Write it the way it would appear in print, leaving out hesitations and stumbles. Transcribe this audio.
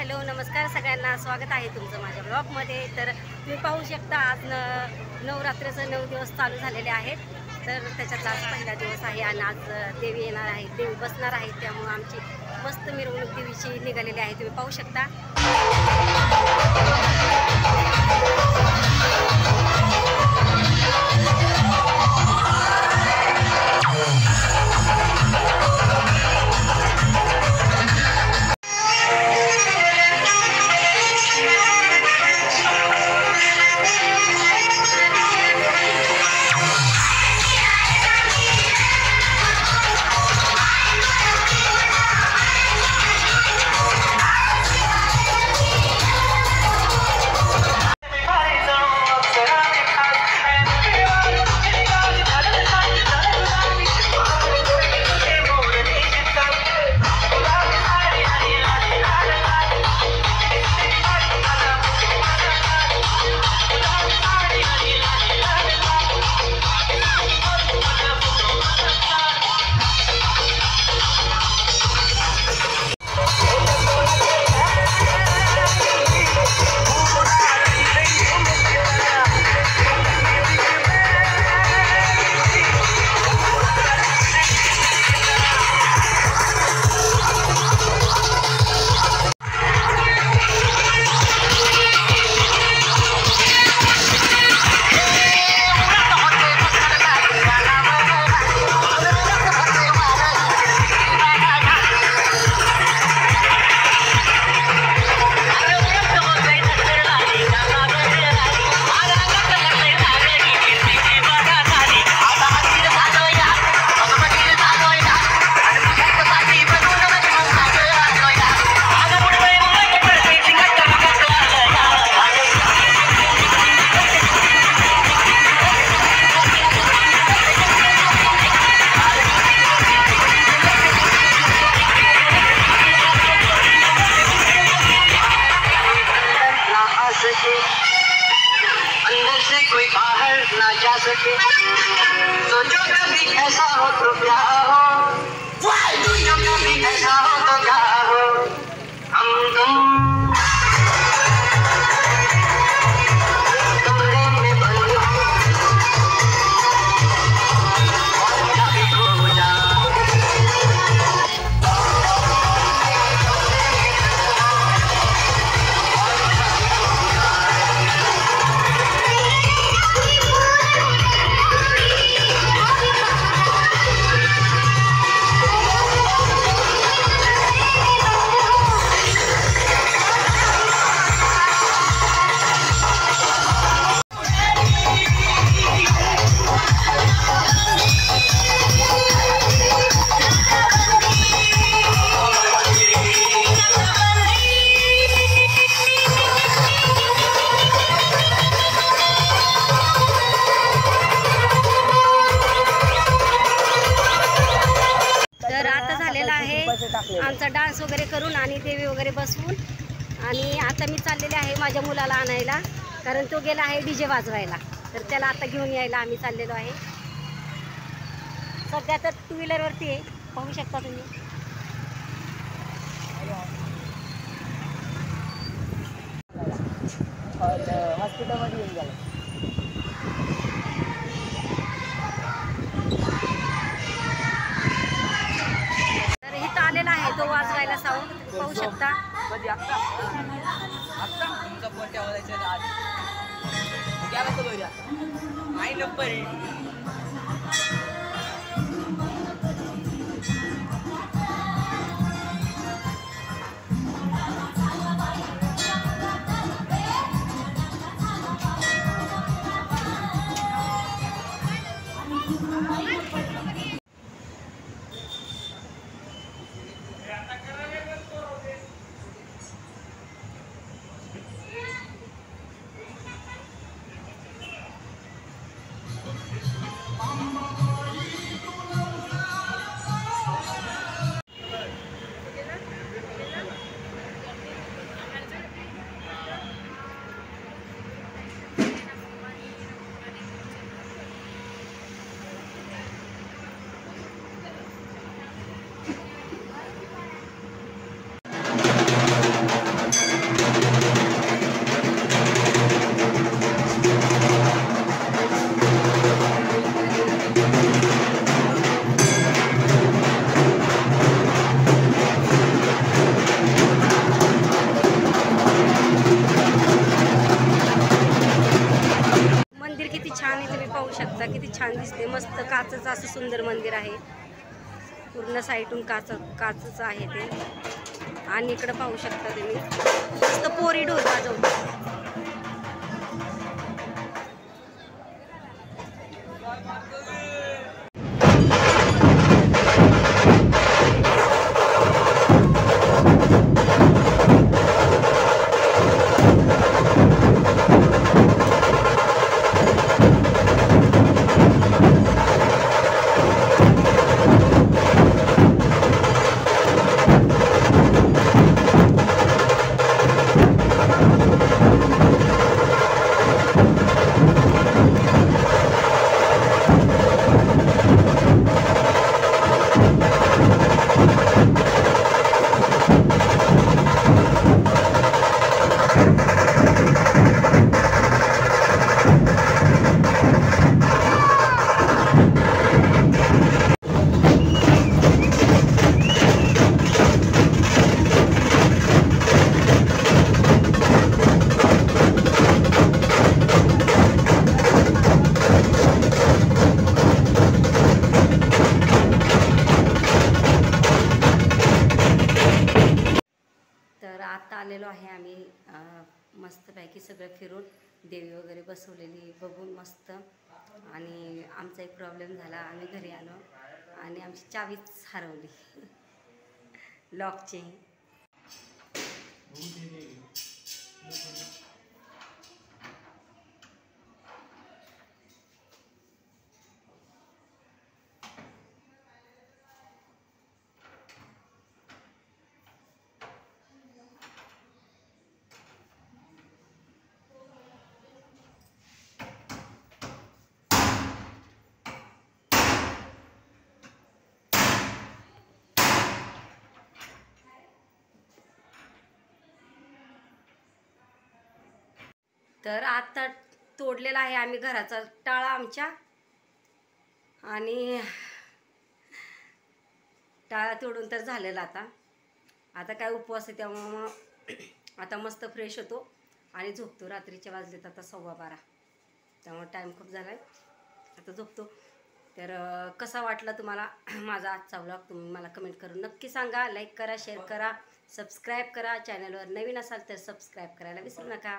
Hello नमस्कार सगळ्यांना, स्वागत आहे तुमचं माझ्या ब्लॉगमध्ये। तर तुम्ही पाहू शकता आज नवरात्रीचे 9 दिवस चालू झालेले आहेत। तर त्याच्यात आज पहिला दिवस आहे आणि आज देवी येणार आहे, देवी बसणार आहे, त्यामुळे आमची मस्त मिरवणूक देवीची निघालेली आहे, तुम्ही पाहू शकता। अंदर से कोई बाहर ना जा सके, तो जो कभी ऐसा हो तो क्या हो, तो जो कभी ऐसा हो तो क्या हो, हम तुम कमरे में बंद हो और कभी खो जा। आमचा डान्स वगैरे करून आणि देवी वगैरे बसवून आणि आता मी चाललेले आहे माझ्या मुलाला आणायला, कारण तो गेला आहे डीजे वाजवायला, तर त्याला आता घेऊन यायला आम्ही चाललेलो आहे। सध्या तर 2 व्हीलरवरती आहे, पाहू शकता तुम्ही। हॉस्पिटलमध्ये येऊन गेला। तो वाजवायला साऊंड पाहू शकता। कधी आता तुमचा फोन ठेवायचा आज गेला तो बघा आई नंबर Mama. हे मस्त काचचं असं सुंदर मंदिर आहे. पूर्ण साईडून काचचं आहे ते. आणि इकडं पाहू शकता तुम्ही मस्त पोरी ढोल वाजवतात. तर आता आलेलो आहे आम्ही मस्तपैकी सगळं फिरून देवी वगैरे बसवलेली बघून मस्त. आणि आमचा एक प्रॉब्लेम झाला, आम्ही घरी आलो आणि आमची चावीच हरवली लॉकची. तर आता तोडलेला आहे आम्ही घराचा टाळा आमच्या. आणि टाळा तोडून तर झालेला आता काय उपवास आहे त्यामुळं आता मस्त फ्रेश होतो आणि झोपतो. रात्रीचे वाजलेत आता 12:15, त्यामुळे टाईम खूप झाला आहे, आता झोपतो. तर कसा वाटला तुम्हाला माझा आजचा व्लॉग तुम्ही मला कमेंट करून नक्की सांगा. लाईक करा, शेअर करा, सबस्क्राईब करा. चॅनलवर नवीन असाल तर सबस्क्राईब करायला विसरू नका.